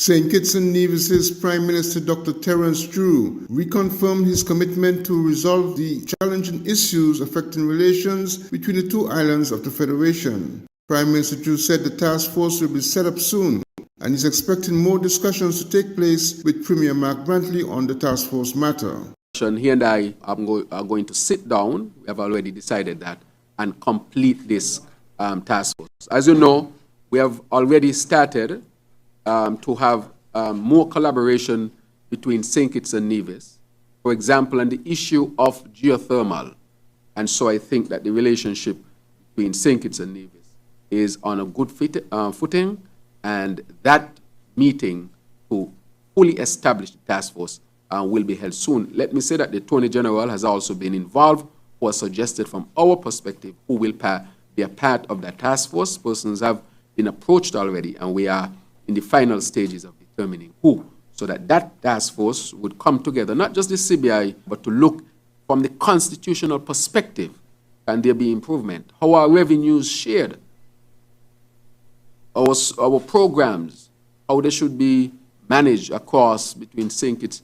St. Kitts and Nevis's Prime Minister Dr. Terence Drew reconfirmed his commitment to resolve the challenging issues affecting relations between the two islands of the Federation. Prime Minister Drew said the task force will be set up soon and is expecting more discussions to take place with Premier Mark Brantley on the task force matter. He and I are going to sit down, we have already decided that, and complete this task force. As you know, we have already started to have more collaboration between St. Kitts and Nevis, for example, on the issue of geothermal. And so I think that the relationship between St. Kitts and Nevis is on a good footing, and that meeting to fully establish the task force will be held soon. Let me say that the Attorney General has also been involved, who has suggested from our perspective who will be a part of that task force. Persons have been approached already, and we are in the final stages of determining who, so that that task force would come together, not just the CBI, but to look from the constitutional perspective. Can there be improvement? How are revenues shared? Our programs, how they should be managed across between St. Kitts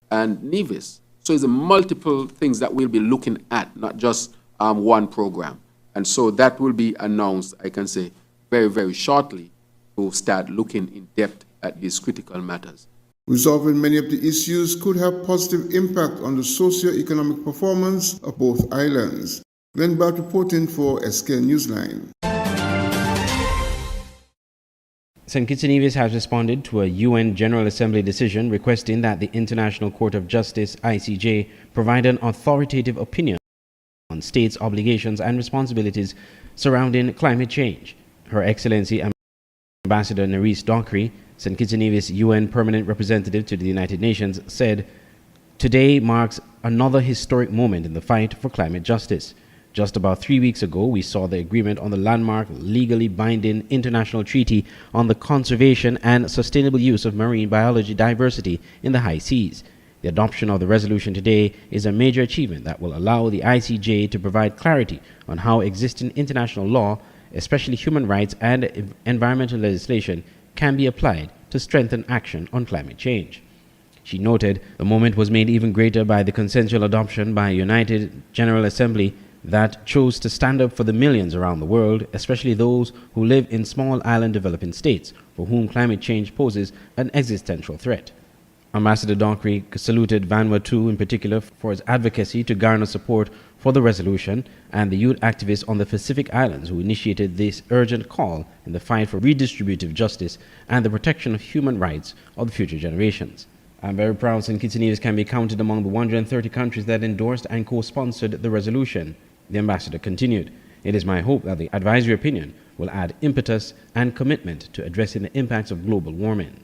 and Nevis. So it's multiple things that we'll be looking at, not just one program. And so that will be announced, I can say, very, very shortly, to start looking in depth at these critical matters. Resolving many of the issues could have positive impact on the socio-economic performance of both islands. Glenn Bart reporting for SK Newsline. St. Kitts and Nevis has responded to a UN General Assembly decision requesting that the International Court of Justice, ICJ, provide an authoritative opinion on states' obligations and responsibilities surrounding climate change. Her Excellency Ambassador Nerys Dockery, St. Kitts and Nevis UN Permanent Representative to the United Nations, said, "Today marks another historic moment in the fight for climate justice. Just about 3 weeks ago, we saw the agreement on the landmark, legally binding international treaty on the conservation and sustainable use of marine biology diversity in the high seas. The adoption of the resolution today is a major achievement that will allow the ICJ to provide clarity on how existing international law, especially human rights and environmental legislation, can be applied to strengthen action on climate change." She noted the moment was made even greater by the consensual adoption by a United General Assembly that chose to stand up for the millions around the world, especially those who live in small island developing states, for whom climate change poses an existential threat. Ambassador Dockery saluted Vanuatu in particular for its advocacy to garner support for the resolution and the youth activists on the Pacific Islands who initiated this urgent call in the fight for redistributive justice and the protection of human rights of the future generations. "I'm very proud St. Kitts and Nevis can be counted among the 130 countries that endorsed and co-sponsored the resolution," the ambassador continued. "It is my hope that the advisory opinion will add impetus and commitment to addressing the impacts of global warming."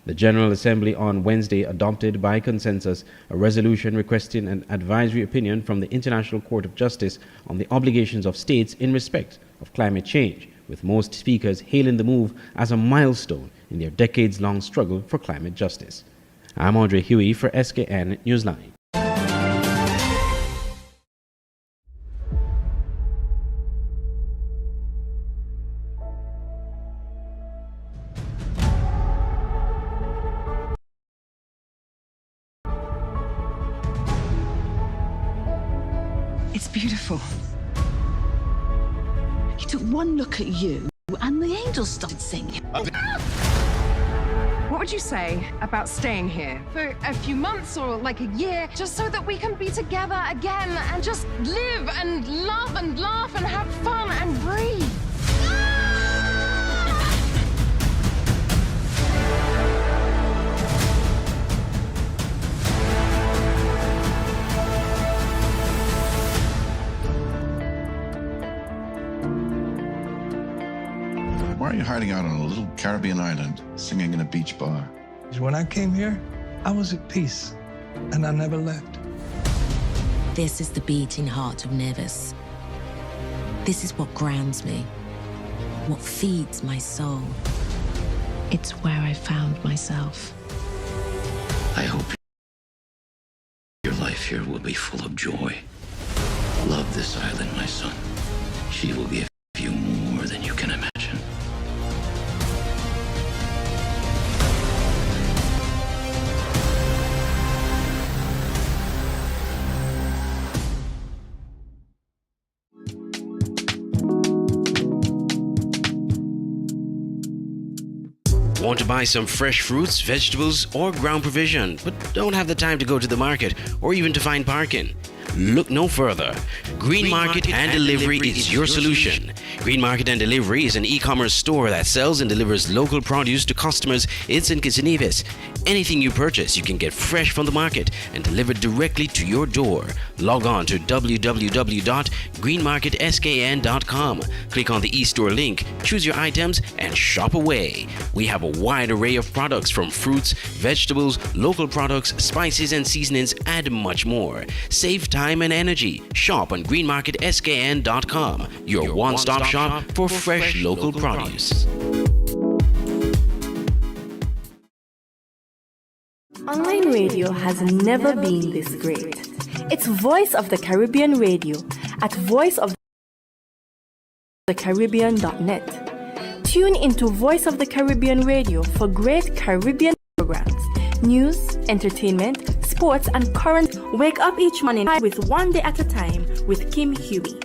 The General Assembly on Wednesday adopted by consensus a resolution requesting an advisory opinion from the International Court of Justice on the obligations of states in respect of climate change, with most speakers hailing the move as a milestone in their decades-long struggle for climate justice. I'm Andre Huey for SKN Newsline. It's beautiful. He took one look at you and the angels started singing. What would you say about staying here for a few months or like a year, just so that we can be together again and just live and love and laugh and have fun and breathe? Why are you hiding out on a little Caribbean island, singing in a beach bar? When I came here, I was at peace, and I never left. This is the beating heart of Nevis. This is what grounds me, what feeds my soul. It's where I found myself. I hope your life here will be full of joy. Love this island, my son. She will give you more than you can imagine. Want to buy some fresh fruits, vegetables, or ground provision, but don't have the time to go to the market or even to find parking? Look no further. Green Market and Delivery is your solution. Green Market and Delivery is an e-commerce store that sells and delivers local produce to customers in St. Kitts and Nevis. Anything you purchase, you can get fresh from the market and delivered directly to your door. Log on to www.greenmarketskn.com. Click on the e-store link, choose your items, and shop away. We have a wide array of products from fruits, vegetables, local products, spices and seasonings, and much more. Save time and energy. Shop on greenmarketskn.com, your one-stop shop for fresh local produce. Online radio has never been this great. It's Voice of the Caribbean Radio at voiceofthecaribbean.net. Tune into Voice of the Caribbean Radio for great Caribbean programs, news, entertainment, sports, and current. Wake up each morning with One Day at a Time with Kim Huey.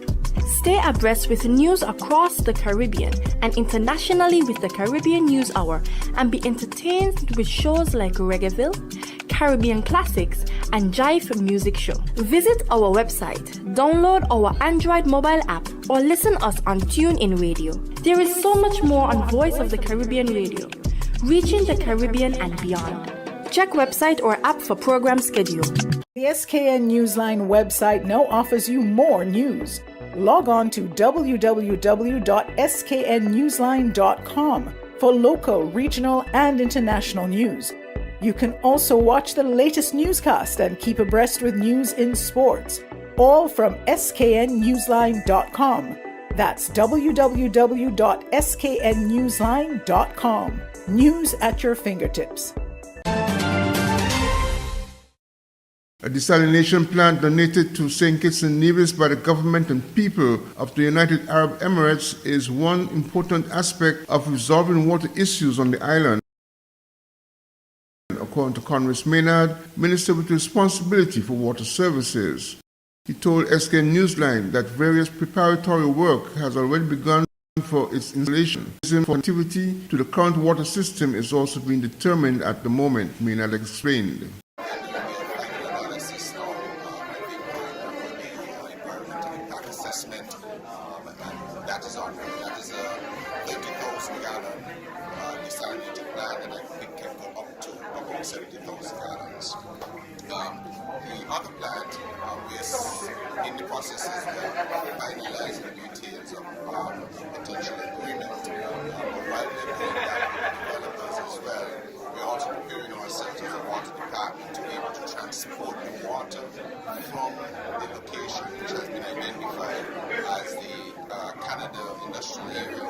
Stay abreast with news across the Caribbean and internationally with the Caribbean News Hour, and be entertained with shows like Reggaeville, Caribbean Classics, and Jive Music Show. Visit our website, download our Android mobile app, or listen us on TuneIn Radio. There is so much more on Voice of the Caribbean Radio, reaching the Caribbean and beyond. Check website or app for program schedule. The SKN Newsline website now offers you more news. Log on to www.sknnewsline.com for local, regional, and international news. You can also watch the latest newscast and keep abreast with news in sports, all from sknnewsline.com. That's www.sknnewsline.com. News at your fingertips. A desalination plant donated to St. Kitts and Nevis by the government and people of the United Arab Emirates is one important aspect of resolving water issues on the island, according to Conrad Maynard, Minister with responsibility for water services. He told SK Newsline that various preparatory work has already begun for its installation. For activity to the current water system is also being determined at the moment, Maynard explained. That is a 30,000 gallon desalinated plant, and I think can go up to about 70,000 gallons. The other plant, we're in the process of finalizing the details of potential agreement. While we're doing that with developers as well, we're also preparing ourselves as a water department to be able to transport the water from the location which has been identified as the Canada industrial area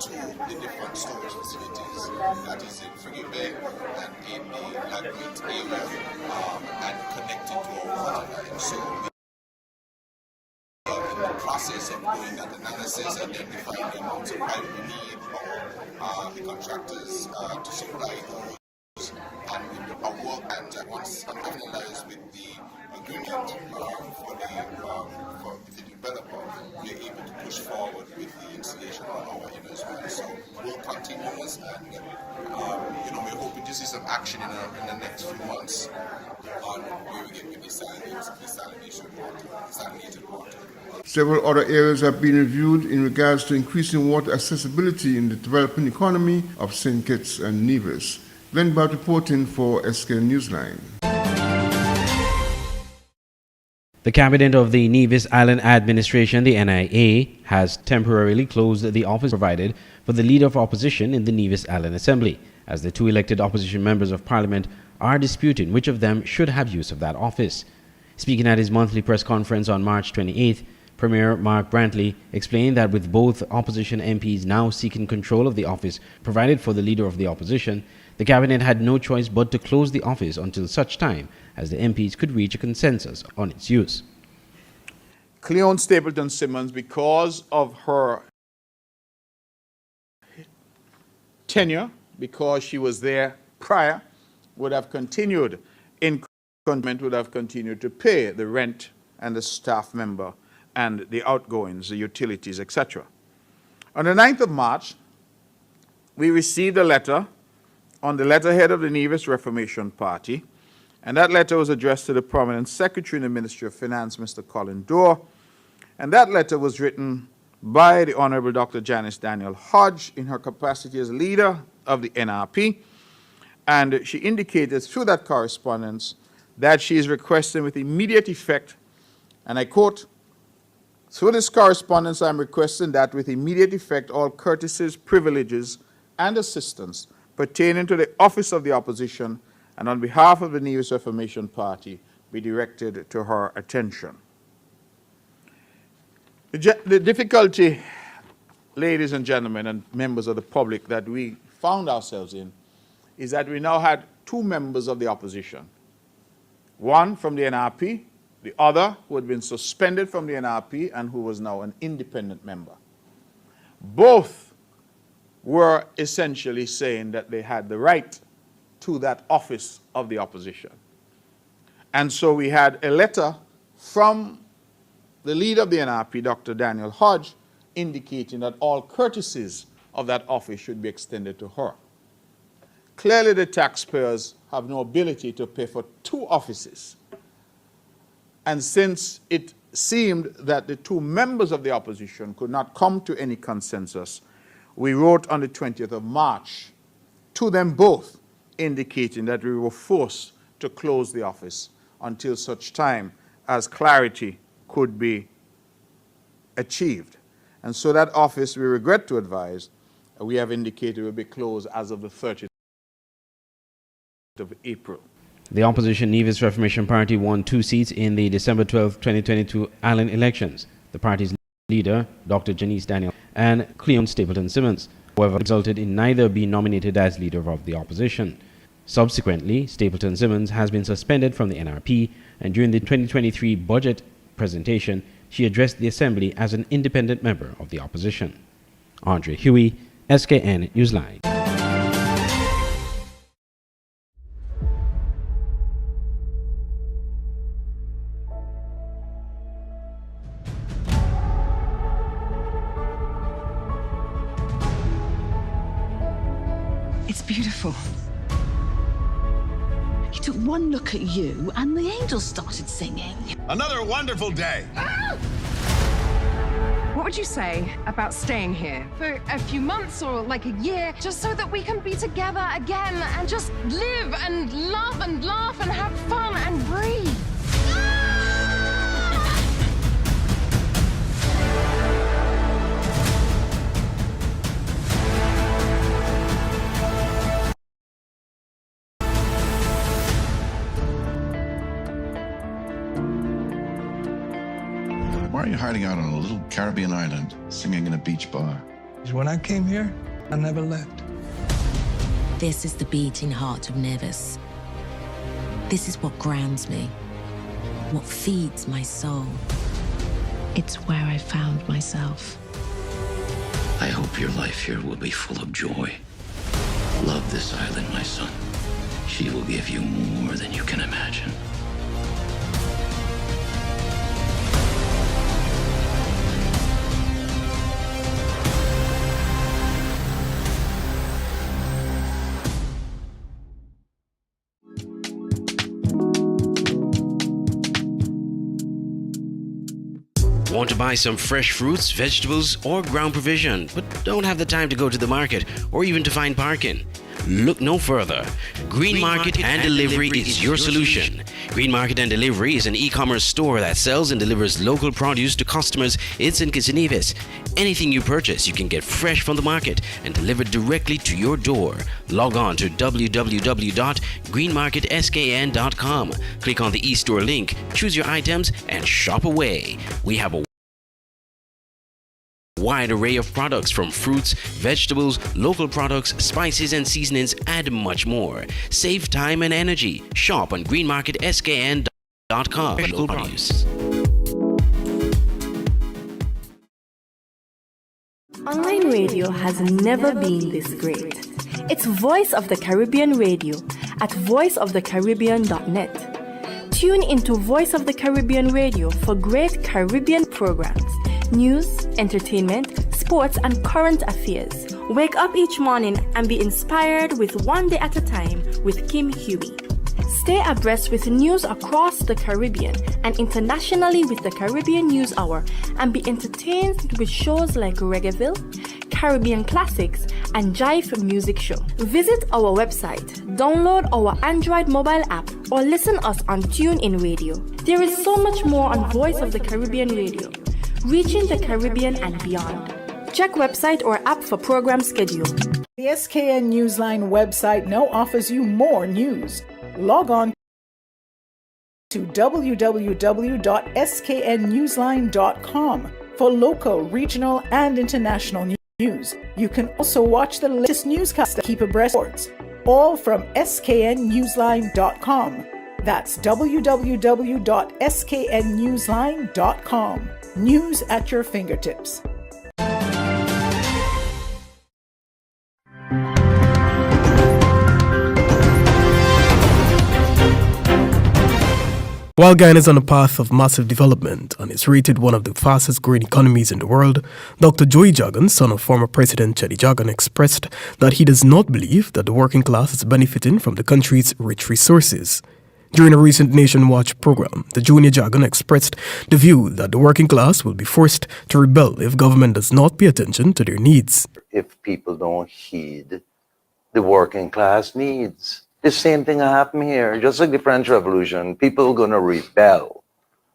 to the different storage facilities, that is in Frigate Bay and in the Lagmeet area, and connected to our water line. So we are in the process of doing that analysis, identifying the amounts of pipe we need, or the contractors to supply those, and with our work, and once finalized with the agreement for the developer, we are able to push forward with the installation on our end as well. So we'll continue this, and we're hoping to see some action in the next few months on where we get with desalinated water. Several other areas have been reviewed in regards to increasing water accessibility in the developing economy of St. Kitts and Nevis. Glenn Bart reporting for SK Newsline. The Cabinet of the Nevis Island Administration, the NIA, has temporarily closed the office provided for the Leader of Opposition in the Nevis Island Assembly, as the two elected opposition members of Parliament are disputing which of them should have use of that office. Speaking at his monthly press conference on March 28th, Premier Mark Brantley explained that with both opposition MPs now seeking control of the office provided for the Leader of the Opposition, the Cabinet had no choice but to close the office until such time as the MPs could reach a consensus on its use. Cleone Stapleton Simmons, because of her tenure, because she was there prior, would have continued in government, would have continued to pay the rent and the staff member and the outgoings, the utilities, etc. On the 9th of March, we received a letter on the letterhead of the Nevis Reformation Party, and that letter was addressed to the prominent Secretary in the Ministry of Finance, Mr. Colin Dorr, and that letter was written by the Honorable Dr. Janice Daniel Hodge in her capacity as leader of the NRP, and she indicated through that correspondence that she is requesting with immediate effect, and I quote, "Through this correspondence, I am requesting that with immediate effect all courtesies, privileges, and assistance pertaining to the office of the opposition and on behalf of the Nevis Reformation Party be directed to her attention." The difficulty, ladies and gentlemen and members of the public, that we found ourselves in is that we now had two members of the opposition, one from the NRP, the other who had been suspended from the NRP and who was now an independent member. Both were essentially saying that they had the right to that office of the opposition. And so we had a letter from the leader of the NRP, Dr. Daniel Hodge, indicating that all courtesies of that office should be extended to her. Clearly, the taxpayers have no ability to pay for two offices. And since it seemed that the two members of the opposition could not come to any consensus, we wrote on the 20th of March to them both, indicating that we were forced to close the office until such time as clarity could be achieved. And so that office, we regret to advise, we have indicated will be closed as of the 30th of April. The opposition Nevis Reformation Party won 2 seats in the December 12, 2022 Island elections. The party's leader, Dr. Janice Daniel, and Cleon Stapleton Simmons, however, resulted in neither being nominated as leader of the opposition. Subsequently, Stapleton Simmons has been suspended from the NRP, and during the 2023 budget presentation, she addressed the Assembly as an independent member of the opposition. Andre Huey, SKN Newsline. It's beautiful. He took one look at you and the angels started singing. Another wonderful day. What would you say about staying here for a few months or like a year, just so that we can be together again and just live and love and laugh and have fun and breathe? Why are you hiding out on a little Caribbean island, singing in a beach bar? When I came here, I never left. This is the beating heart of Nevis. This is what grounds me, what feeds my soul. It's where I found myself. I hope your life here will be full of joy. Love this island, my son. She will give you more than you can imagine. Want to buy some fresh fruits, vegetables, or ground provision, but don't have the time to go to the market or even to find parking? Look no further. Green Market and Delivery is your solution. Green Market and Delivery is an e-commerce store that sells and delivers local produce to customers in St. Kitts and Nevis. Anything you purchase, you can get fresh from the market and delivered directly to your door. Log on to www.greenmarketskn.com. Click on the e-store link, choose your items, and shop away. We have a wide array of products from fruits, vegetables, local products, spices and seasonings, and much more. Save time and energy. Shop on greenmarketskn.com. Local produce. Online radio has never been this great. It's Voice of the Caribbean Radio at voiceofthecaribbean.net. Tune into Voice of the Caribbean Radio for great Caribbean programs, news, entertainment, sports, and current affairs, Wake up each morning and be inspired with One Day at a Time with Kim Huey. Stay abreast with news across the Caribbean and internationally with the Caribbean News Hour, and be entertained with shows like Reggaeville, Caribbean Classics, and Jive Music Show. Visit our website, download our Android mobile app, or listen us on TuneIn Radio. There is so much more on Voice of the Caribbean Radio, reaching the Caribbean and beyond. Check website or app for program schedule. The SKN Newsline website now offers you more news. Log on to www.sknnewsline.com for local, regional, and international news. You can also watch the latest newscast and keep abreast of sports, all from sknnewsline.com. That's www.sknnewsline.com. News at your fingertips. While Guyana is on a path of massive development and is rated one of the fastest growing economies in the world, Dr. Joey Jagan, son of former President Chedi Jagan, expressed that he does not believe that the working class is benefiting from the country's rich resources. During a recent Nation Watch program, the junior Jagan expressed the view that the working class will be forced to rebel if government does not pay attention to their needs. If people don't heed the working class needs, the same thing happened here. Just like the French Revolution, people are going to rebel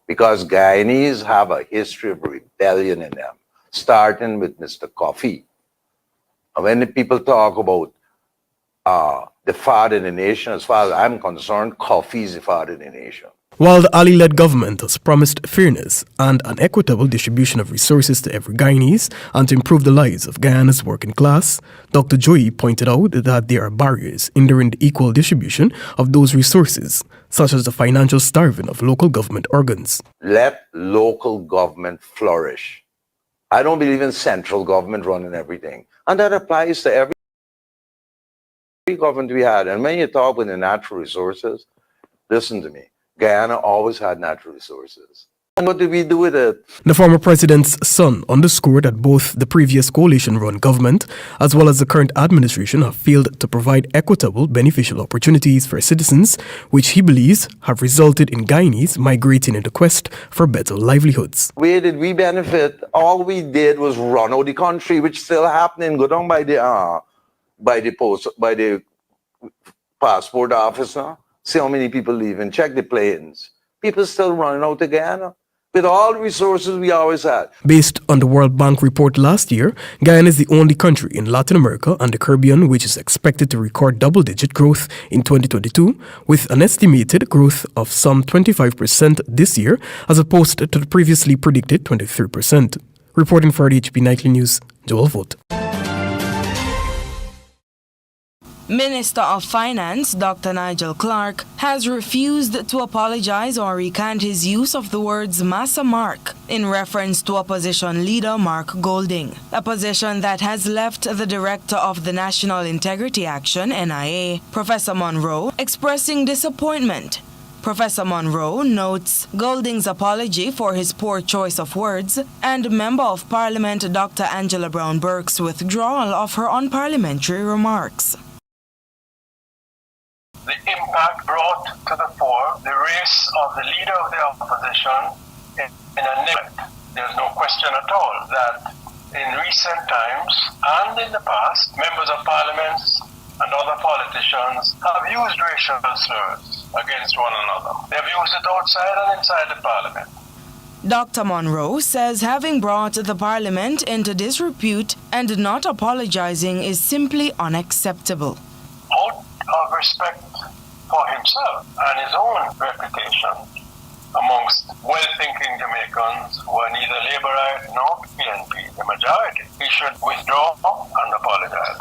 because Guyanese have a history of rebellion in them, starting with Mr. Coffee. And when the people talk about the father of the nation, as far as I'm concerned, Coffee is the father of the nation. While the Ali-led government has promised fairness and an equitable distribution of resources to every Guyanese and to improve the lives of Guyana's working class, Dr. Joey pointed out that there are barriers hindering the equal distribution of those resources, such as the financial starving of local government organs. Let local government flourish. I don't believe in central government running everything. And that applies to every government we had. And when you talk about the natural resources, listen to me. Guyana always had natural resources. And what did we do with it? The former president's son underscored that both the previous coalition-run government as well as the current administration have failed to provide equitable, beneficial opportunities for citizens, which he believes have resulted in Guyanese migrating in the quest for better livelihoods. Where did we benefit? All we did was run out the country, which still happening. Go down by the passport office now. See how many people leaving. Check the planes. People still running out of Guyana with all the resources we always had. Based on the World Bank report last year, Guyana is the only country in Latin America and the Caribbean which is expected to record double-digit growth in 2022, with an estimated growth of some 25% this year, as opposed to the previously predicted 23%. Reporting for the HP Nightly News, Joel Vogt. Minister of Finance, Dr. Nigel Clark, has refused to apologize or recant his use of the words Massa Mark in reference to opposition leader Mark Golding, a position that has left the director of the National Integrity Action, NIA, Professor Monroe, expressing disappointment. Professor Monroe notes Golding's apology for his poor choice of words and Member of Parliament Dr. Angela Brown-Burke's withdrawal of her unparliamentary remarks. The impact brought to the fore the race of the leader of the opposition in a negative. There's no question at all that in recent times and in the past, members of parliament and other politicians have used racial slurs against one another. They've used it outside and inside the parliament. Dr. Monroe says having brought the parliament into disrepute and not apologizing is simply unacceptable. Out of respect for himself and his own reputation amongst well-thinking Jamaicans who are neither Labourite nor PNP, the majority, he should withdraw and apologize.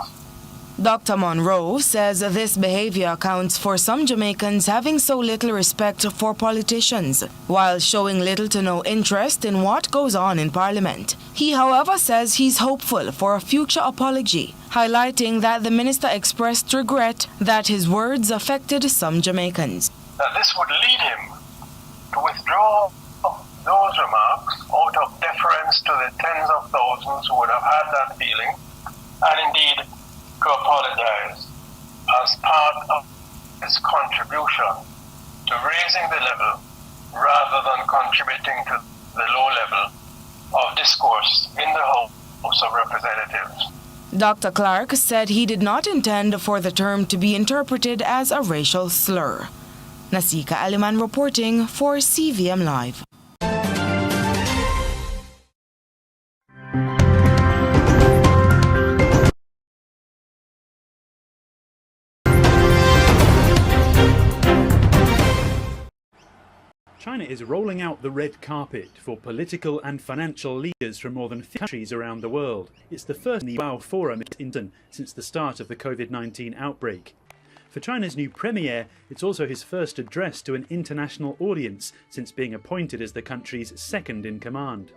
Dr. Monroe says this behavior accounts for some Jamaicans having so little respect for politicians, while showing little to no interest in what goes on in Parliament. He, however, says he's hopeful for a future apology, highlighting that the minister expressed regret that his words affected some Jamaicans. That this would lead him to withdraw those remarks out of deference to the tens of thousands who would have had that feeling and indeed to apologize as part of his contribution to raising the level rather than contributing to the low level of discourse in the House of Representatives. Dr. Clark said he did not intend for the term to be interpreted as a racial slur. Nasika Aliman reporting for CVM Live. China is rolling out the red carpet for political and financial leaders from more than 50 countries around the world. It's the first Boao Forum since the start of the COVID-19 outbreak. For China's new premier, it's also his first address to an international audience since being appointed as the country's second in command.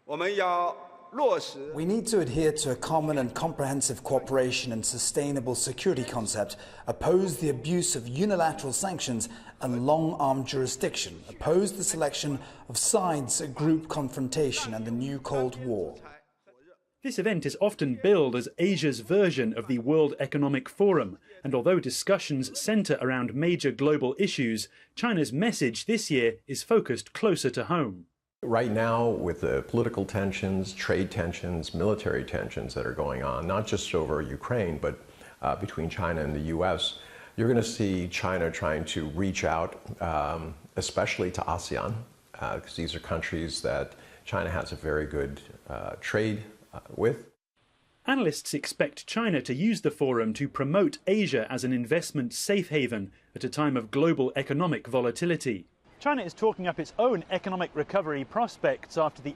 We need to adhere to a common and comprehensive cooperation and sustainable security concept, oppose the abuse of unilateral sanctions and long-arm jurisdiction, oppose the selection of sides, group confrontation and the new Cold War. This event is often billed as Asia's version of the World Economic Forum, and although discussions centre around major global issues, China's message this year is focused closer to home. Right now, with the political tensions, trade tensions, military tensions that are going on, not just over Ukraine, but between China and the US, you're going to see China trying to reach out, especially to ASEAN, because these are countries that China has a very good trade with. Analysts expect China to use the forum to promote Asia as an investment safe haven at a time of global economic volatility. China is talking up its own economic recovery prospects after the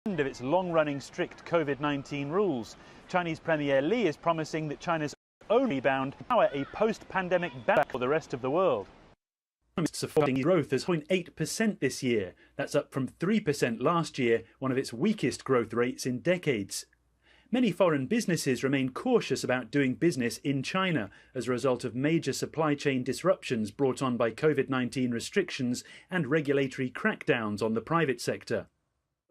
end of its long-running strict COVID-19 rules. Chinese Premier Li is promising that China's own rebound will power a post-pandemic back for the rest of the world. Economists are forecasting growth as 0.8% this year. That's up from 3% last year, one of its weakest growth rates in decades. Many foreign businesses remain cautious about doing business in China as a result of major supply chain disruptions brought on by COVID-19 restrictions and regulatory crackdowns on the private sector.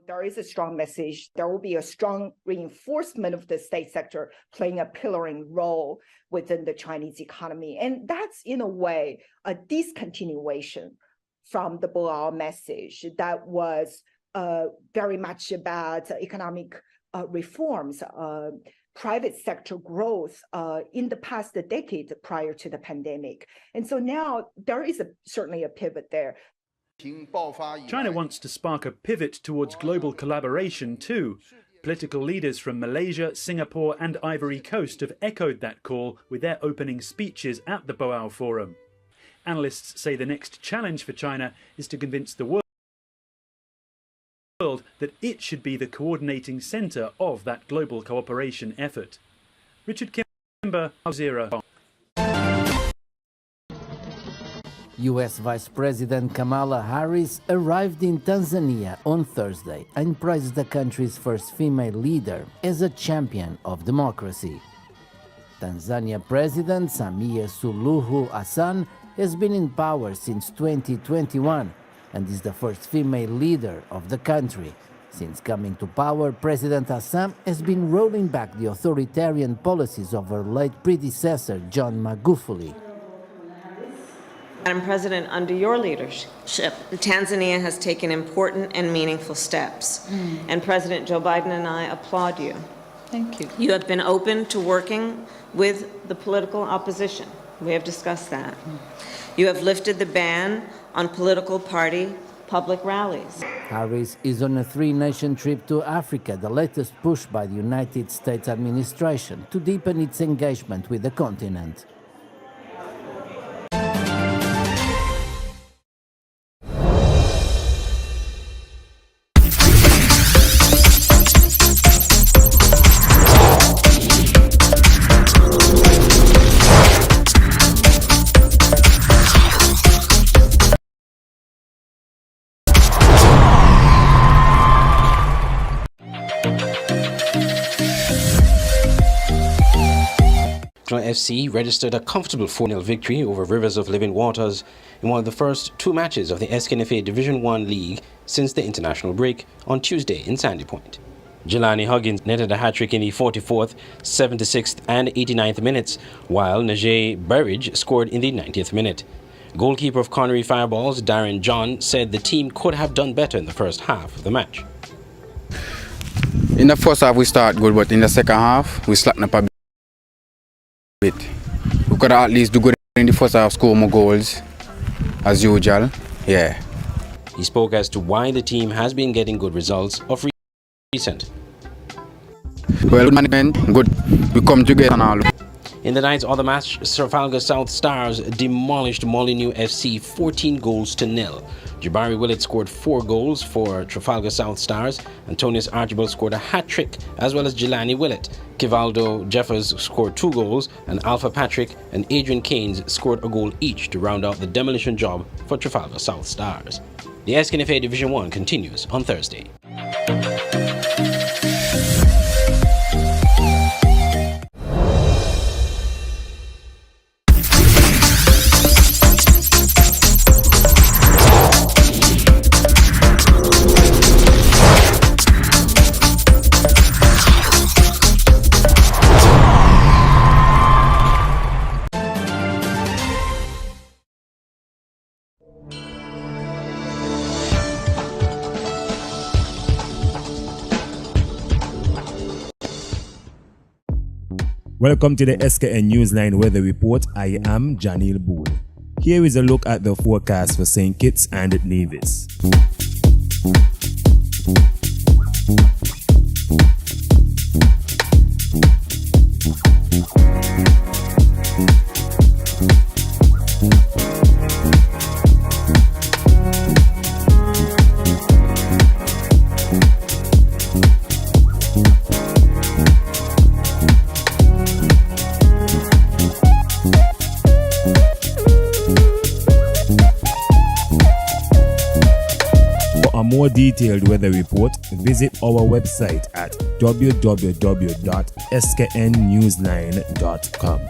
There is a strong message. There will be a strong reinforcement of the state sector playing a pillaring role within the Chinese economy. And that's, in a way, a discontinuation from the Boao message that was very much about economic reforms, private sector growth in the past decade prior to the pandemic. And so now there is certainly a pivot there. China wants to spark a pivot towards global collaboration too. Political leaders from Malaysia, Singapore and Ivory Coast have echoed that call with their opening speeches at the Boao Forum. Analysts say the next challenge for China is to convince the world that it should be the coordinating centre of that global cooperation effort. Richard Kimber, Al Jazeera. U.S. Vice President Kamala Harris arrived in Tanzania on Thursday and praised the country's first female leader as a champion of democracy. Tanzania President Samia Suluhu Hassan has been in power since 2021 and is the first female leader of the country. Since coming to power, President Hassan has been rolling back the authoritarian policies of her late predecessor, John Magufuli. Madam President, under your leadership, Tanzania has taken important and meaningful steps. And President Joe Biden and I applaud you. Thank you. You have been open to working with the political opposition. We have discussed that. You have lifted the ban on political party public rallies. Harris is on a three-nation trip to Africa, the latest push by the United States administration to deepen its engagement with the continent. FC registered a comfortable 4-0 victory over Rivers of Living Waters in one of the first two matches of the SKNFA Division 1 League since the international break on Tuesday in Sandy Point. Jelani Huggins netted a hat-trick in the 44th, 76th and 89th minutes, while Najee Burridge scored in the 90th minute. Goalkeeper of Connery Fireballs, Darren John, said the team could have done better in the first half of the match. In the first half we start good, but in the second half we slacken up a bit. We could at least do good in the first half, score more goals, as usual. Yeah. He spoke as to why the team has been getting good results of recent. Well, good management, good. We come together and all. In the night's other match, Trafalgar South Stars demolished Molyneux FC 14-0. Jabari Willett scored 4 goals for Trafalgar South Stars. Antonius Archibald scored a hat-trick, as well as Jelani Willett. Kivaldo Jeffers scored 2 goals, and Alpha Patrick and Adrian Keynes scored a goal each to round out the demolition job for Trafalgar South Stars. The SKNFA Division 1 continues on Thursday. Welcome to the SKN Newsline Weather Report. I am Janil Boone. Here is a look at the forecast for St. Kitts and Nevis. For a more detailed weather report, visit our website at www.sknnewsline.com.